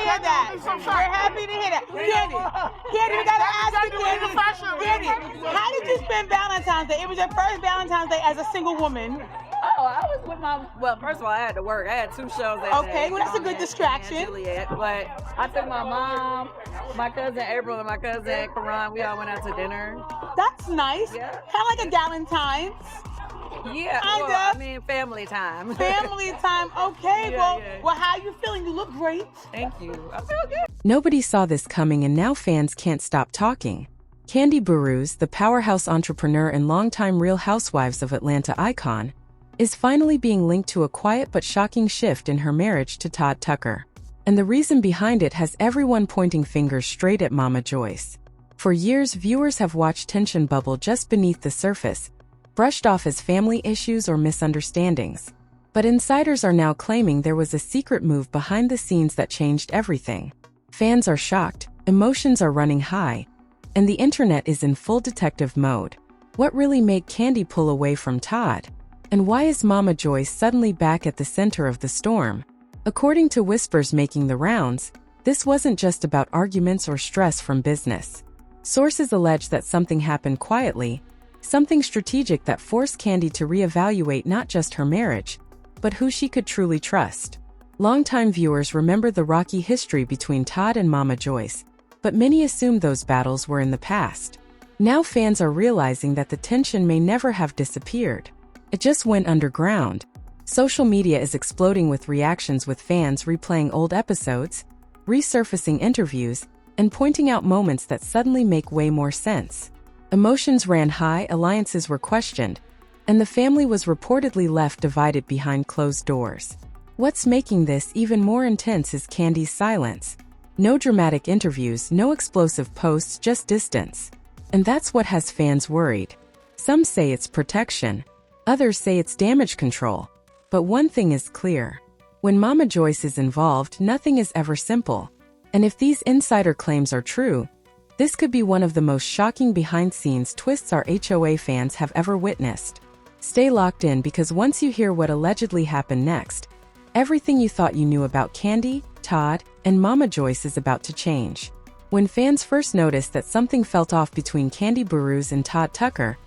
hear that. We're happy to hear that. Kandi, we gotta ask you, Kandi, how did you spend Valentine's Day? It was your first Valentine's Day as a single woman. Oh, I was with well, first of all, I had to work. I had 2 shows that day. Okay, well, that's a good distraction. Juliet, but I took my mom, my cousin April, and my cousin Karan. We all went out to dinner. That's nice. Yeah. Kind of like a Galentine's. Yeah, Kinda. well, I mean, family time. Family time. Okay, well, how you feeling? You look great. Thank you. I feel good. Nobody saw this coming, and now fans can't stop talking. Kandi Burruss, the powerhouse entrepreneur and longtime Real Housewives of Atlanta icon, is finally being linked to a quiet but shocking shift in her marriage to Todd Tucker. And the reason behind it has everyone pointing fingers straight at Mama Joyce. For years, viewers have watched tension bubble just beneath the surface, brushed off as family issues or misunderstandings. But insiders are now claiming there was a secret move behind the scenes that changed everything. Fans are shocked, emotions are running high, and the internet is in full detective mode. What really made Kandi pull away from Todd? And why is Mama Joyce suddenly back at the center of the storm? According to whispers making the rounds, this wasn't just about arguments or stress from business. Sources allege that something happened quietly, something strategic that forced Kandi to reevaluate not just her marriage, but who she could truly trust. Longtime viewers remember the rocky history between Todd and Mama Joyce, but many assumed those battles were in the past. Now fans are realizing that the tension may never have disappeared. It just went underground. Social media is exploding with reactions, with fans replaying old episodes, resurfacing interviews, and pointing out moments that suddenly make way more sense. Emotions ran high, alliances were questioned, and the family was reportedly left divided behind closed doors. What's making this even more intense is Kandi's silence. No dramatic interviews, no explosive posts, just distance. And that's what has fans worried. Some say it's protection. Others say it's damage control. But one thing is clear. When Mama Joyce is involved, nothing is ever simple. And if these insider claims are true, this could be one of the most shocking behind-scenes twists our RHOA fans have ever witnessed. Stay locked in, because once you hear what allegedly happened next, everything you thought you knew about Kandi, Todd, and Mama Joyce is about to change. When fans first noticed that something felt off between Kandi Burruss and Todd Tucker,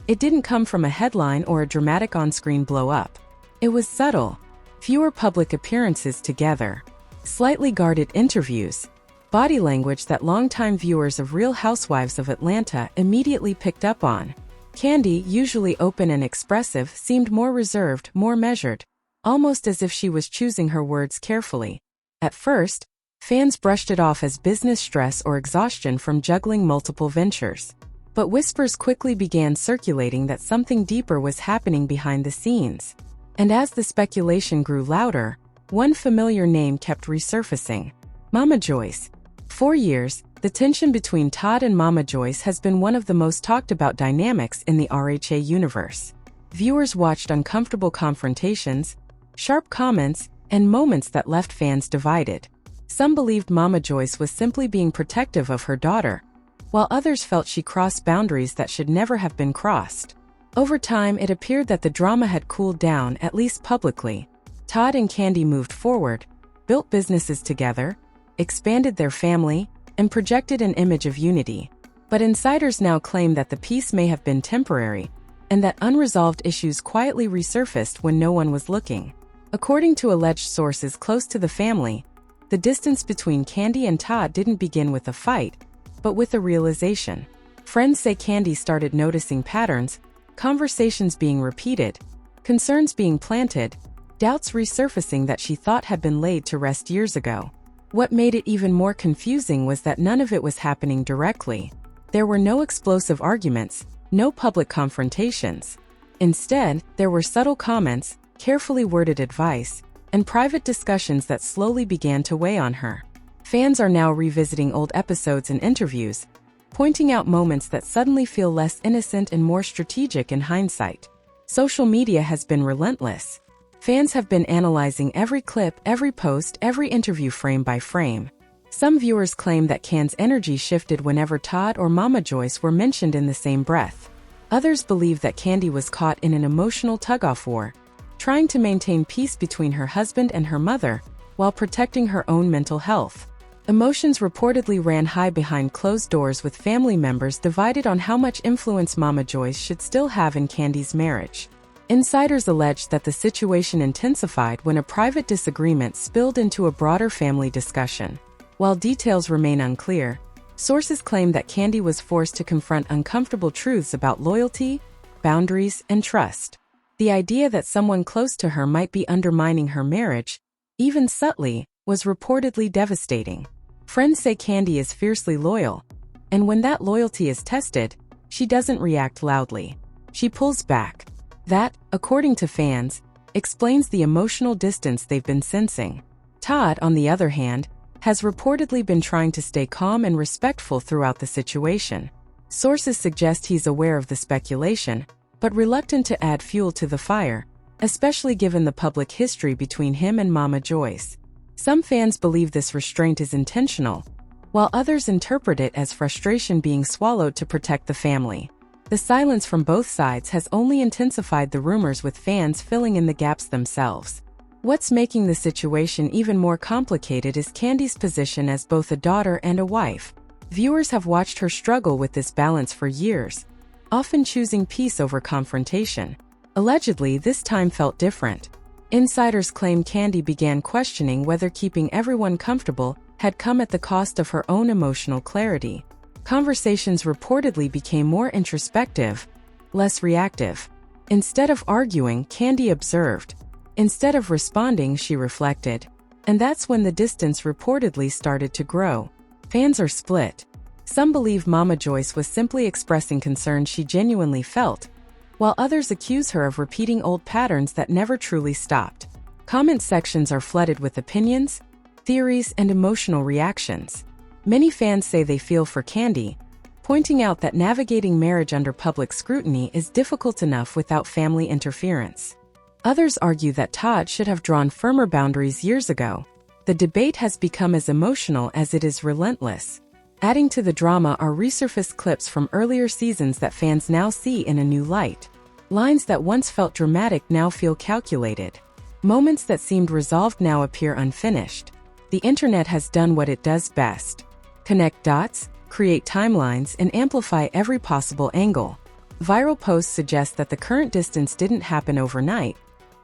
it didn't come from a headline or a dramatic on-screen blow-up. It was subtle. Fewer public appearances together, slightly guarded interviews, body language that longtime viewers of Real Housewives of Atlanta immediately picked up on. Kandi, usually open and expressive, seemed more reserved, more measured, almost as if she was choosing her words carefully. At first, fans brushed it off as business stress or exhaustion from juggling multiple ventures. But whispers quickly began circulating that something deeper was happening behind the scenes. And as the speculation grew louder, one familiar name kept resurfacing: Mama Joyce. For years, the tension between Todd and Mama Joyce has been one of the most talked about dynamics in the RHOA universe. Viewers watched uncomfortable confrontations, sharp comments, and moments that left fans divided. Some believed Mama Joyce was simply being protective of her daughter, while others felt she crossed boundaries that should never have been crossed. Over time, it appeared that the drama had cooled down, at least publicly. Todd and Kandi moved forward, built businesses together, expanded their family, and projected an image of unity. But insiders now claim that the peace may have been temporary, and that unresolved issues quietly resurfaced when no one was looking. According to alleged sources close to the family, the distance between Kandi and Todd didn't begin with a fight, but with a realization. Friends say Kandi started noticing patterns, conversations being repeated, concerns being planted, doubts resurfacing that she thought had been laid to rest years ago. What made it even more confusing was that none of it was happening directly. There were no explosive arguments, no public confrontations. Instead, there were subtle comments, carefully worded advice, and private discussions that slowly began to weigh on her. Fans are now revisiting old episodes and interviews, pointing out moments that suddenly feel less innocent and more strategic in hindsight. Social media has been relentless. Fans have been analyzing every clip, every post, every interview frame by frame. Some viewers claim that Kandi's energy shifted whenever Todd or Mama Joyce were mentioned in the same breath. Others believe that Kandi was caught in an emotional tug-of war, trying to maintain peace between her husband and her mother, while protecting her own mental health. Emotions reportedly ran high behind closed doors, with family members divided on how much influence Mama Joyce should still have in Kandi's marriage. Insiders alleged that the situation intensified when a private disagreement spilled into a broader family discussion. While details remain unclear, sources claim that Kandi was forced to confront uncomfortable truths about loyalty, boundaries, and trust. The idea that someone close to her might be undermining her marriage, even subtly, was reportedly devastating. Friends say Kandi is fiercely loyal, and when that loyalty is tested, she doesn't react loudly. She pulls back. That, according to fans, explains the emotional distance they've been sensing. Todd, on the other hand, has reportedly been trying to stay calm and respectful throughout the situation. Sources suggest he's aware of the speculation, but reluctant to add fuel to the fire, especially given the public history between him and Mama Joyce. Some fans believe this restraint is intentional, while others interpret it as frustration being swallowed to protect the family. The silence from both sides has only intensified the rumors, with fans filling in the gaps themselves. What's making the situation even more complicated is Kandi's position as both a daughter and a wife. Viewers have watched her struggle with this balance for years, often choosing peace over confrontation. Allegedly, this time felt different. Insiders claim Kandi began questioning whether keeping everyone comfortable had come at the cost of her own emotional clarity. Conversations reportedly became more introspective, less reactive. Instead of arguing, Kandi observed. Instead of responding, she reflected. And that's when the distance reportedly started to grow. Fans are split. Some believe Mama Joyce was simply expressing concern she genuinely felt, while others accuse her of repeating old patterns that never truly stopped. Comment sections are flooded with opinions, theories, and emotional reactions. Many fans say they feel for Kandi, pointing out that navigating marriage under public scrutiny is difficult enough without family interference. Others argue that Todd should have drawn firmer boundaries years ago. The debate has become as emotional as it is relentless. Adding to the drama are resurfaced clips from earlier seasons that fans now see in a new light. Lines that once felt dramatic now feel calculated. Moments that seemed resolved now appear unfinished. The internet has done what it does best: connect dots, create timelines, and amplify every possible angle. Viral posts suggest that the current distance didn't happen overnight,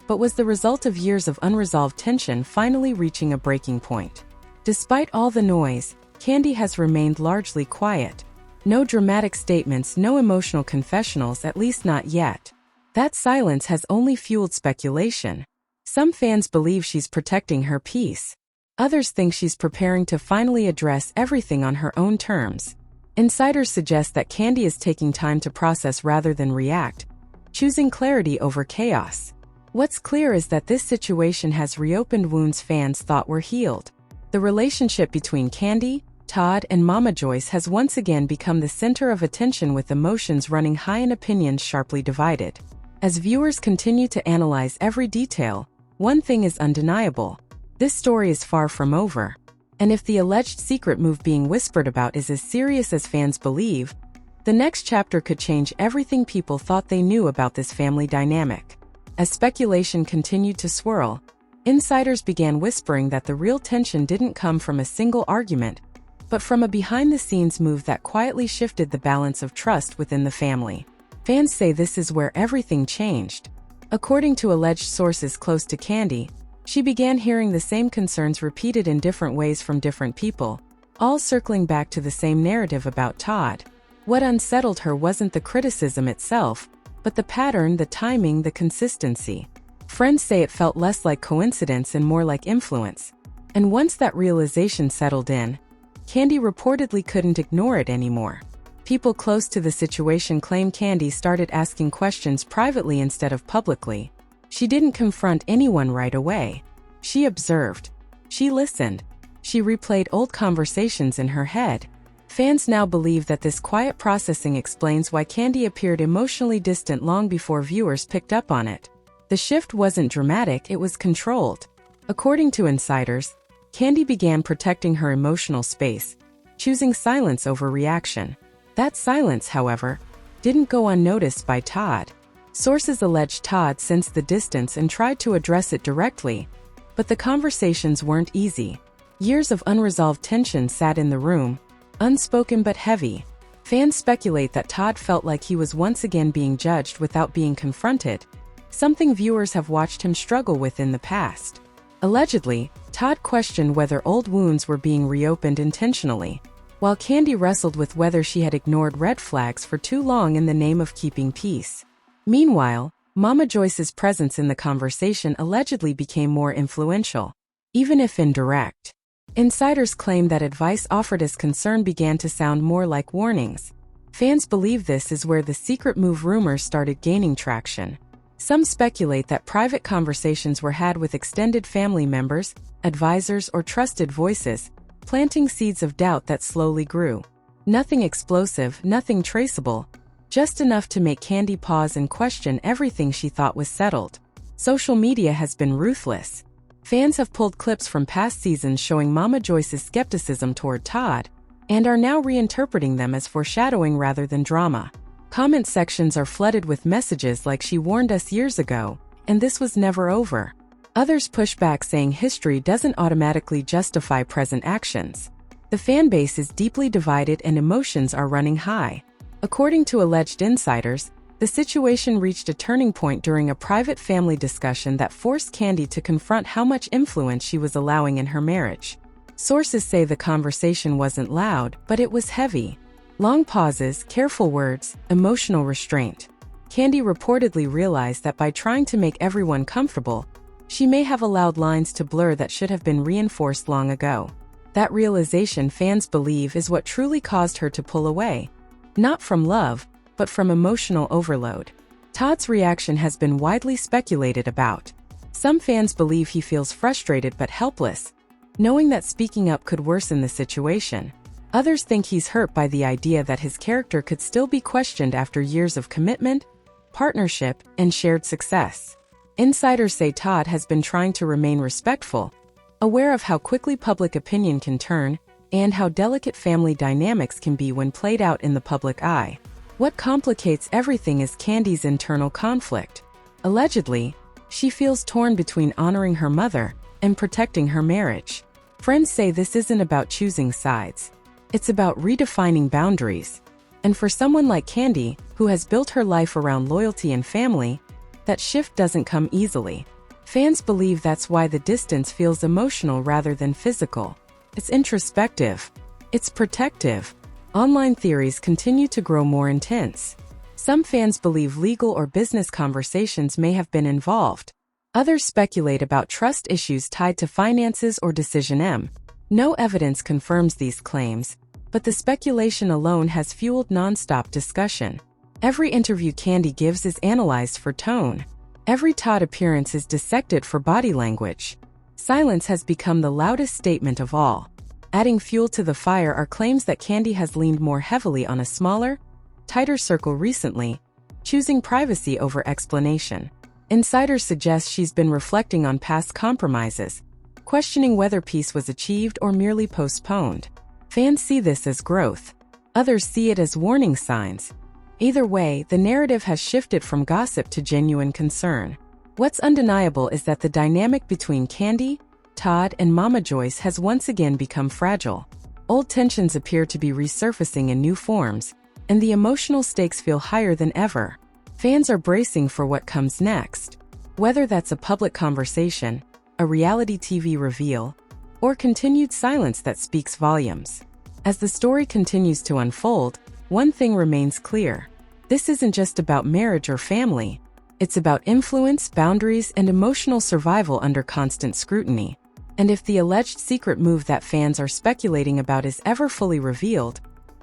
but was the result of years of unresolved tension finally reaching a breaking point. Despite all the noise, Kandi has remained largely quiet. No dramatic statements, no emotional confessionals, at least not yet. That silence has only fueled speculation. Some fans believe she's protecting her peace. Others think she's preparing to finally address everything on her own terms. Insiders suggest that Kandi is taking time to process rather than react, choosing clarity over chaos. What's clear is that this situation has reopened wounds fans thought were healed. The relationship between Kandi, Todd, and Mama Joyce has once again become the center of attention, with emotions running high and opinions sharply divided. As viewers continue to analyze every detail, one thing is undeniable: this story is far from over. And if the alleged secret move being whispered about is as serious as fans believe, the next chapter could change everything people thought they knew about this family dynamic. As speculation continued to swirl, insiders began whispering that the real tension didn't come from a single argument, but from a behind-the-scenes move that quietly shifted the balance of trust within the family. Fans say this is where everything changed. According to alleged sources close to Kandi, she began hearing the same concerns repeated in different ways from different people, all circling back to the same narrative about Todd. What unsettled her wasn't the criticism itself, but the pattern, the timing, the consistency. Friends say it felt less like coincidence and more like influence. And once that realization settled in, Kandi reportedly couldn't ignore it anymore. People close to the situation claim Kandi started asking questions privately instead of publicly. She didn't confront anyone right away. She observed. She listened. She replayed old conversations in her head. Fans now believe that this quiet processing explains why Kandi appeared emotionally distant long before viewers picked up on it. The shift wasn't dramatic, it was controlled. According to insiders, Kandi began protecting her emotional space, choosing silence over reaction. That silence, however, didn't go unnoticed by Todd. Sources allege Todd sensed the distance and tried to address it directly, but the conversations weren't easy. Years of unresolved tension sat in the room, unspoken but heavy. Fans speculate that Todd felt like he was once again being judged without being confronted, something viewers have watched him struggle with in the past. Allegedly, Todd questioned whether old wounds were being reopened intentionally, while Kandi wrestled with whether she had ignored red flags for too long in the name of keeping peace. Meanwhile, Mama Joyce's presence in the conversation allegedly became more influential, even if indirect. Insiders claim that advice offered as concern began to sound more like warnings. Fans believe this is where the secret move rumors started gaining traction. Some speculate that private conversations were had with extended family members, advisors, or trusted voices, planting seeds of doubt that slowly grew. Nothing explosive, nothing traceable, just enough to make Kandi pause and question everything she thought was settled. Social media has been ruthless. Fans have pulled clips from past seasons showing Mama Joyce's skepticism toward Todd, and are now reinterpreting them as foreshadowing rather than drama. Comment sections are flooded with messages like "she warned us years ago, and this was never over." Others push back saying history doesn't automatically justify present actions. The fan base is deeply divided and emotions are running high. According to alleged insiders, the situation reached a turning point during a private family discussion that forced Kandi to confront how much influence she was allowing in her marriage. Sources say the conversation wasn't loud, but it was heavy. Long pauses, careful words, emotional restraint. Kandi reportedly realized that by trying to make everyone comfortable, she may have allowed lines to blur that should have been reinforced long ago. That realization, fans believe, is what truly caused her to pull away. Not from love, but from emotional overload. Todd's reaction has been widely speculated about. Some fans believe he feels frustrated but helpless, knowing that speaking up could worsen the situation. Others think he's hurt by the idea that his character could still be questioned after years of commitment, partnership, and shared success. Insiders say Todd has been trying to remain respectful, aware of how quickly public opinion can turn, and how delicate family dynamics can be when played out in the public eye. What complicates everything is Kandi's internal conflict. Allegedly, she feels torn between honoring her mother and protecting her marriage. Friends say this isn't about choosing sides. It's about redefining boundaries. And for someone like Kandi, who has built her life around loyalty and family, that shift doesn't come easily. Fans believe that's why the distance feels emotional rather than physical. It's introspective. It's protective. Online theories continue to grow more intense. Some fans believe legal or business conversations may have been involved. Others speculate about trust issues tied to finances or Decision M. No evidence confirms these claims, but the speculation alone has fueled non-stop discussion. Every interview Kandi gives is analyzed for tone. Every Todd appearance is dissected for body language. Silence has become the loudest statement of all. Adding fuel to the fire are claims that Kandi has leaned more heavily on a smaller, tighter circle recently, choosing privacy over explanation. Insiders suggest she's been reflecting on past compromises, questioning whether peace was achieved or merely postponed. Fans see this as growth. Others see it as warning signs. Either way, the narrative has shifted from gossip to genuine concern. What's undeniable is that the dynamic between Kandi, Todd, and Mama Joyce has once again become fragile. Old tensions appear to be resurfacing in new forms, and the emotional stakes feel higher than ever. Fans are bracing for what comes next. Whether that's a public conversation, a reality TV reveal, or continued silence that speaks volumes. As the story continues to unfold, one thing remains clear. This isn't just about marriage or family. It's about influence, boundaries, and emotional survival under constant scrutiny. And if the alleged secret move that fans are speculating about is ever fully revealed,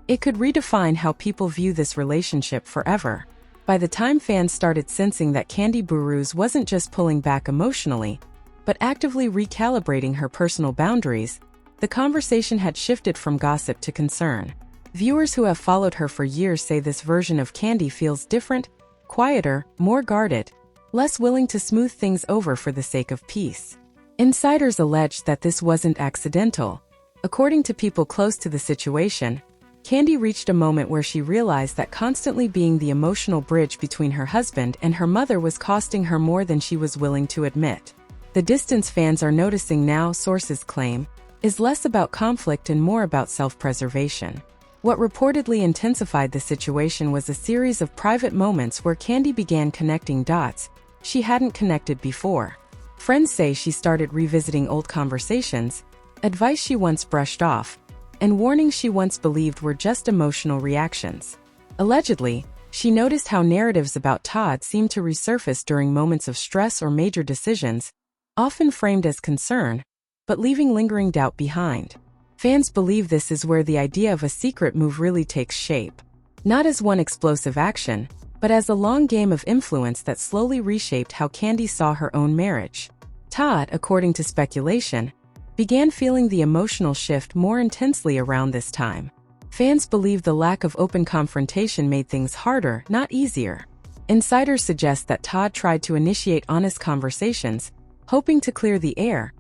it could redefine how people view this relationship forever. By the time fans started sensing that Kandi Burruss wasn't just pulling back emotionally, but actively recalibrating her personal boundaries, the conversation had shifted from gossip to concern. Viewers who have followed her for years say this version of Kandi feels different, quieter, more guarded, less willing to smooth things over for the sake of peace. Insiders allege that this wasn't accidental. According to people close to the situation, Kandi reached a moment where she realized that constantly being the emotional bridge between her husband and her mother was costing her more than she was willing to admit. The distance fans are noticing now, sources claim, is less about conflict and more about self-preservation. What reportedly intensified the situation was a series of private moments where Kandi began connecting dots she hadn't connected before. Friends say she started revisiting old conversations, advice she once brushed off, and warnings she once believed were just emotional reactions. Allegedly, she noticed how narratives about Todd seemed to resurface during moments of stress or major decisions, often framed as concern, but leaving lingering doubt behind. Fans believe this is where the idea of a secret move really takes shape. Not as one explosive action, but as a long game of influence that slowly reshaped how Kandi saw her own marriage. Todd, according to speculation, began feeling the emotional shift more intensely around this time. Fans believe the lack of open confrontation made things harder, not easier. Insiders suggest that Todd tried to initiate honest conversations, hoping to clear the air,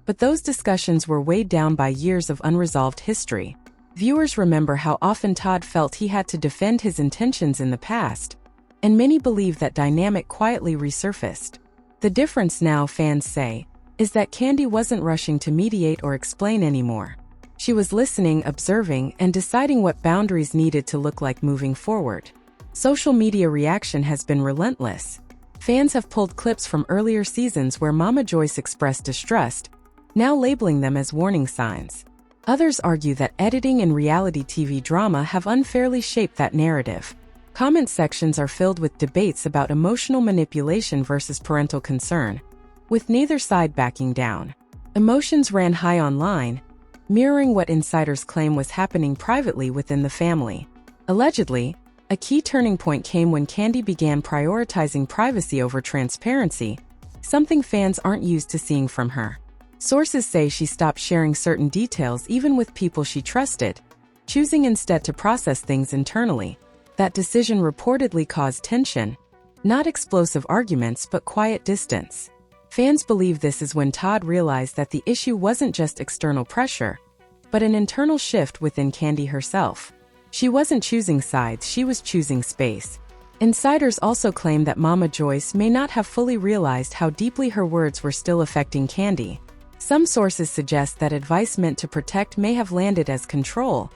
but those discussions were weighed down by years of unresolved history. Viewers remember how often Todd felt he had to defend his intentions in the past, and many believe that dynamic quietly resurfaced. The difference now, fans say, is that Kandi wasn't rushing to mediate or explain anymore. She was listening, observing, and deciding what boundaries needed to look like moving forward. Social media reaction has been relentless. Fans have pulled clips from earlier seasons where Mama Joyce expressed distrust, now labeling them as warning signs. Others argue that editing and reality TV drama have unfairly shaped that narrative. Comment sections are filled with debates about emotional manipulation versus parental concern, with neither side backing down. Emotions ran high online, mirroring what insiders claim was happening privately within the family. Allegedly, a key turning point came when Kandi began prioritizing privacy over transparency, something fans aren't used to seeing from her. Sources say she stopped sharing certain details even with people she trusted, choosing instead to process things internally. That decision reportedly caused tension, not explosive arguments but quiet distance. Fans believe this is when Todd realized that the issue wasn't just external pressure, but an internal shift within Kandi herself. She wasn't choosing sides, she was choosing space. Insiders also claim that Mama Joyce may not have fully realized how deeply her words were still affecting Kandi. Some sources suggest that advice meant to protect may have landed as control,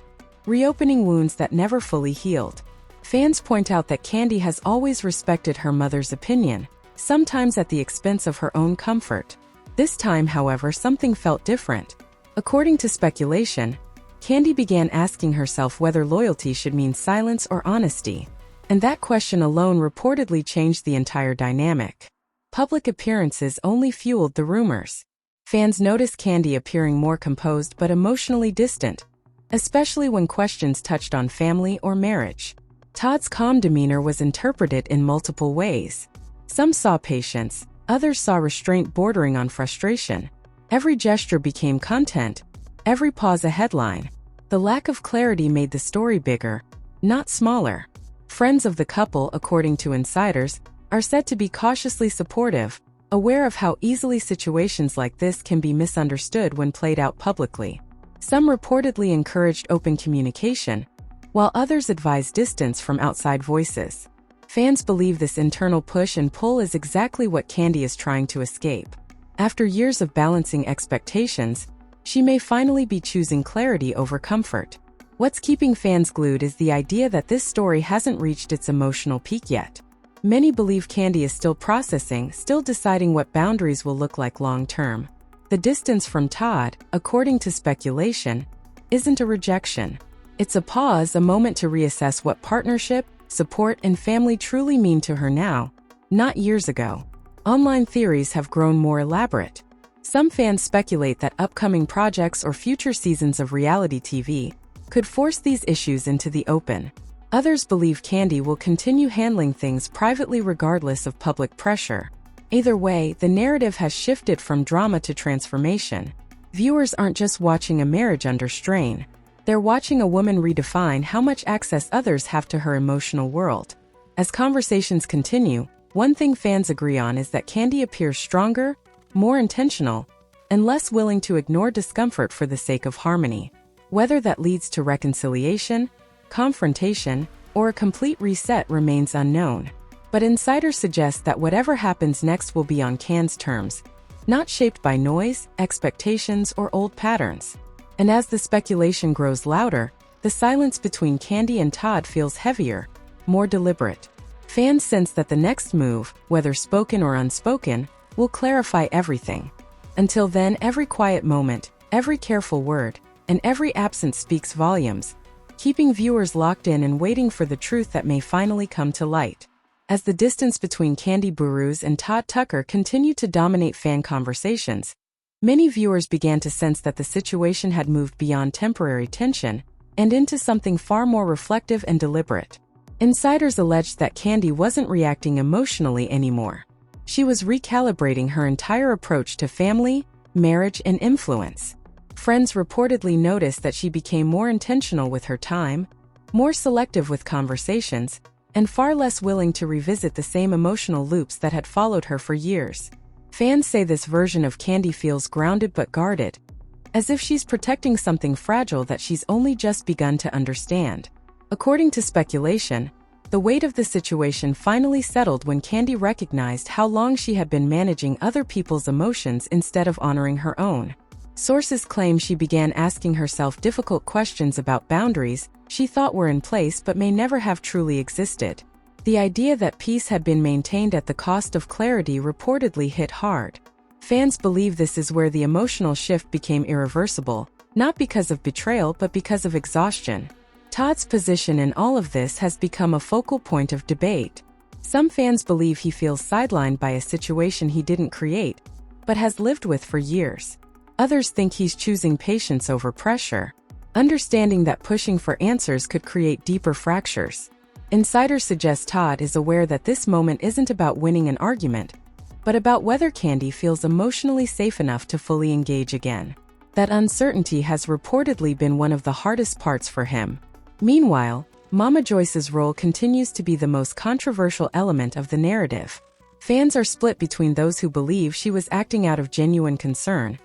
reopening wounds that never fully healed. Fans point out that Kandi has always respected her mother's opinion, sometimes at the expense of her own comfort. This time, however, something felt different. According to speculation, Kandi began asking herself whether loyalty should mean silence or honesty, and that question alone reportedly changed the entire dynamic. Public appearances only fueled the rumors. Fans noticed Kandi appearing more composed but emotionally distant, especially when questions touched on family or marriage. Todd's calm demeanor was interpreted in multiple ways. Some saw patience, others saw restraint bordering on frustration. Every gesture became content, every pause a headline. The lack of clarity made the story bigger, not smaller. Friends of the couple, according to insiders, are said to be cautiously supportive, aware of how easily situations like this can be misunderstood when played out publicly. Some reportedly encouraged open communication, while others advised distance from outside voices. Fans believe this internal push and pull is exactly what Kandi is trying to escape. After years of balancing expectations, she may finally be choosing clarity over comfort. What's keeping fans glued is the idea that this story hasn't reached its emotional peak yet. Many believe Kandi is still processing, still deciding what boundaries will look like long-term. The distance from Todd, according to speculation, isn't a rejection. It's a pause, a moment to reassess what partnership, support, and family truly mean to her now, not years ago. Online theories have grown more elaborate. Some fans speculate that upcoming projects or future seasons of reality TV could force these issues into the open. Others believe Kandi will continue handling things privately regardless of public pressure. Either way, the narrative has shifted from drama to transformation. Viewers aren't just watching a marriage under strain. They're watching a woman redefine how much access others have to her emotional world. As conversations continue, one thing fans agree on is that Kandi appears stronger, more intentional, and less willing to ignore discomfort for the sake of harmony. Whether that leads to reconciliation, confrontation, or a complete reset remains unknown. But insiders suggest that whatever happens next will be on Kandi's terms, not shaped by noise, expectations, or old patterns. And as the speculation grows louder, the silence between Kandi and Todd feels heavier, more deliberate. Fans sense that the next move, whether spoken or unspoken, will clarify everything. Until then, every quiet moment, every careful word, and every absence speaks volumes, keeping viewers locked in and waiting for the truth that may finally come to light. As the distance between Kandi Burruss and ToddTucker continued to dominate fan conversations, many viewers began to sense that the situation had moved beyond temporary tension and into something far more reflective and deliberate. Insiders alleged that Kandi wasn't reacting emotionally anymore. She was recalibrating her entire approach to family, marriage, and influence. Friends reportedly noticed that she became more intentional with her time, more selective with conversations, and far less willing to revisit the same emotional loops that had followed her for years. Fans say this version of Kandi feels grounded but guarded, as if she's protecting something fragile that she's only just begun to understand. According to speculation, the weight of the situation finally settled when Kandi recognized how long she had been managing other people's emotions instead of honoring her own. Sources claim she began asking herself difficult questions about boundaries she thought were in place but may never have truly existed. The idea that peace had been maintained at the cost of clarity reportedly hit hard. Fans believe this is where the emotional shift became irreversible, not because of betrayal but because of exhaustion. Todd's position in all of this has become a focal point of debate. Some fans believe he feels sidelined by a situation he didn't create, but has lived with for years. Others think he's choosing patience over pressure, understanding that pushing for answers could create deeper fractures. Insiders suggest Todd is aware that this moment isn't about winning an argument, but about whether Kandi feels emotionally safe enough to fully engage again. That uncertainty has reportedly been one of the hardest parts for him. Meanwhile, Mama Joyce's role continues to be the most controversial element of the narrative. Fans are split between those who believe she was acting out of genuine concern,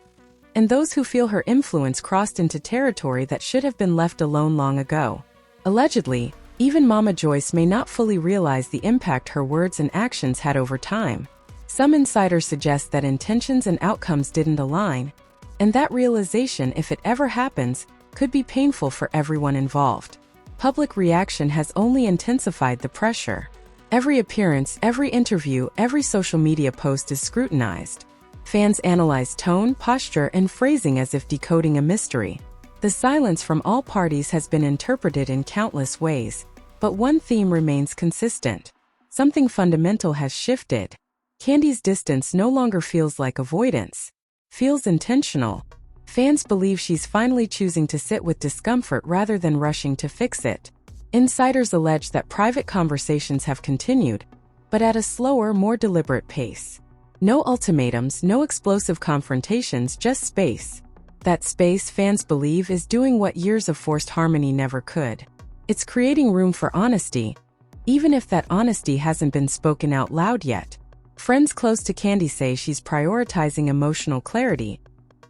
and those who feel her influence crossed into territory that should have been left alone long ago. Allegedly, even Mama Joyce may not fully realize the impact her words and actions had over time. Some insiders suggest that intentions and outcomes didn't align, and that realization, if it ever happens, could be painful for everyone involved. Public reaction has only intensified the pressure. Every appearance, every interview, every social media post is scrutinized. Fans analyze tone, posture, and phrasing as if decoding a mystery. The silence from all parties has been interpreted in countless ways, but one theme remains consistent. Something fundamental has shifted. Kandi's distance no longer feels like avoidance, feels intentional. Fans believe she's finally choosing to sit with discomfort rather than rushing to fix it. Insiders allege that private conversations have continued, but at a slower, more deliberate pace. No ultimatums, no explosive confrontations, just space. That space, fans believe, is doing what years of forced harmony never could. It's creating room for honesty, even if that honesty hasn't been spoken out loud yet. Friends close to Kandi say she's prioritizing emotional clarity,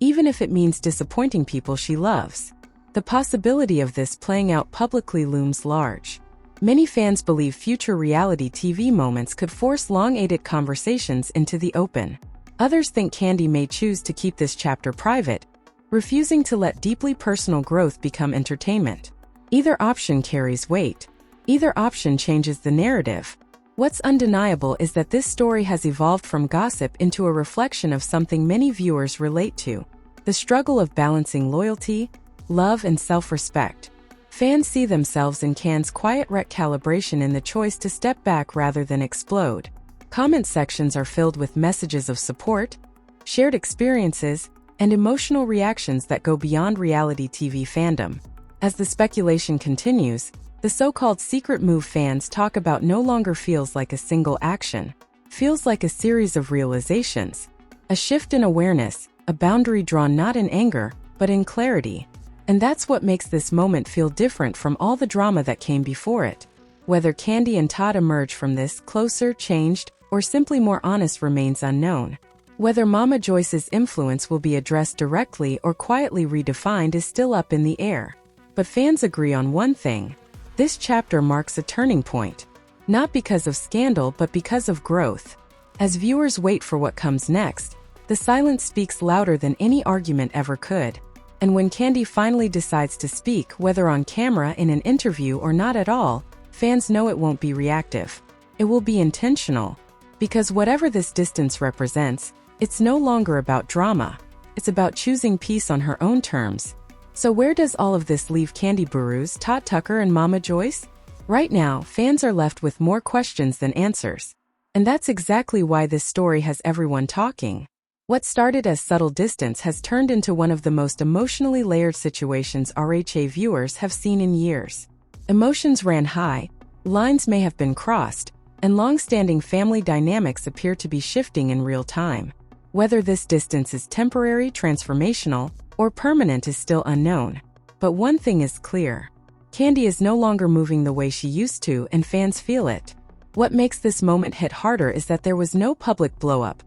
even if it means disappointing people she loves. The possibility of this playing out publicly looms large. Many fans believe future reality TV moments could force long-awaited conversations into the open. Others think Kandi may choose to keep this chapter private, refusing to let deeply personal growth become entertainment. Either option carries weight. Either option changes the narrative. What's undeniable is that this story has evolved from gossip into a reflection of something many viewers relate to: the struggle of balancing loyalty, love, and self-respect. Fans see themselves in Kandi's quiet recalibration in the choice to step back rather than explode. Comment sections are filled with messages of support, shared experiences, and emotional reactions that go beyond reality TV fandom. As the speculation continues, the so-called secret move fans talk about no longer feels like a single action, feels like a series of realizations, a shift in awareness, a boundary drawn not in anger, but in clarity. And that's what makes this moment feel different from all the drama that came before it. Whether Kandi and Todd emerge from this closer, changed, or simply more honest remains unknown. Whether Mama Joyce's influence will be addressed directly or quietly redefined is still up in the air. But fans agree on one thing: this chapter marks a turning point. Not because of scandal but because of growth. As viewers wait for what comes next, the silence speaks louder than any argument ever could. And when Kandi finally decides to speak, whether on camera, in an interview, or not at all, fans know it won't be reactive. It will be intentional. Because whatever this distance represents, it's no longer about drama. It's about choosing peace on her own terms. So where does all of this leave Kandi Burruss, ToddTucker, and Mama Joyce? Right now, fans are left with more questions than answers. And that's exactly why this story has everyone talking. What started as subtle distance has turned into one of the most emotionally layered situations RHA viewers have seen in years. Emotions ran high, lines may have been crossed, and long-standing family dynamics appear to be shifting in real time. Whether this distance is temporary, transformational, or permanent is still unknown. But one thing is clear. Kandi is no longer moving the way she used to, and fans feel it. What makes this moment hit harder is that there was no public blow-up.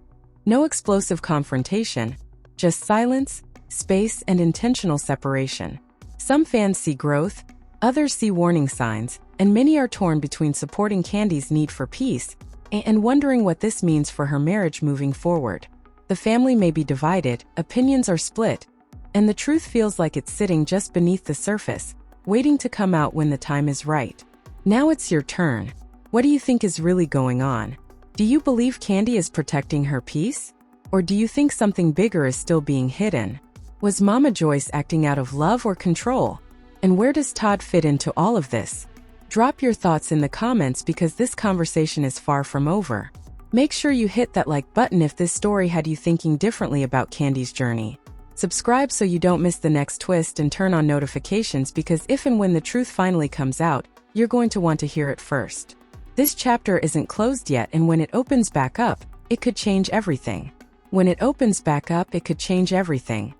No explosive confrontation, just silence, space, and intentional separation. Some fans see growth, others see warning signs, and many are torn between supporting Kandi's need for peace and wondering what this means for her marriage moving forward. The family may be divided, opinions are split, and the truth feels like it's sitting just beneath the surface, waiting to come out when the time is right. Now it's your turn. What do you think is really going on? Do you believe Kandi is protecting her peace? Or do you think something bigger is still being hidden? Was Mama Joyce acting out of love or control? And where does Todd fit into all of this? Drop your thoughts in the comments because this conversation is far from over. Make sure you hit that like button if this story had you thinking differently about Kandi's journey. Subscribe so you don't miss the next twist and turn on notifications because if and when the truth finally comes out, you're going to want to hear it first. This chapter isn't closed yet, and when it opens back up, it could change everything. When it opens back up, it could change everything.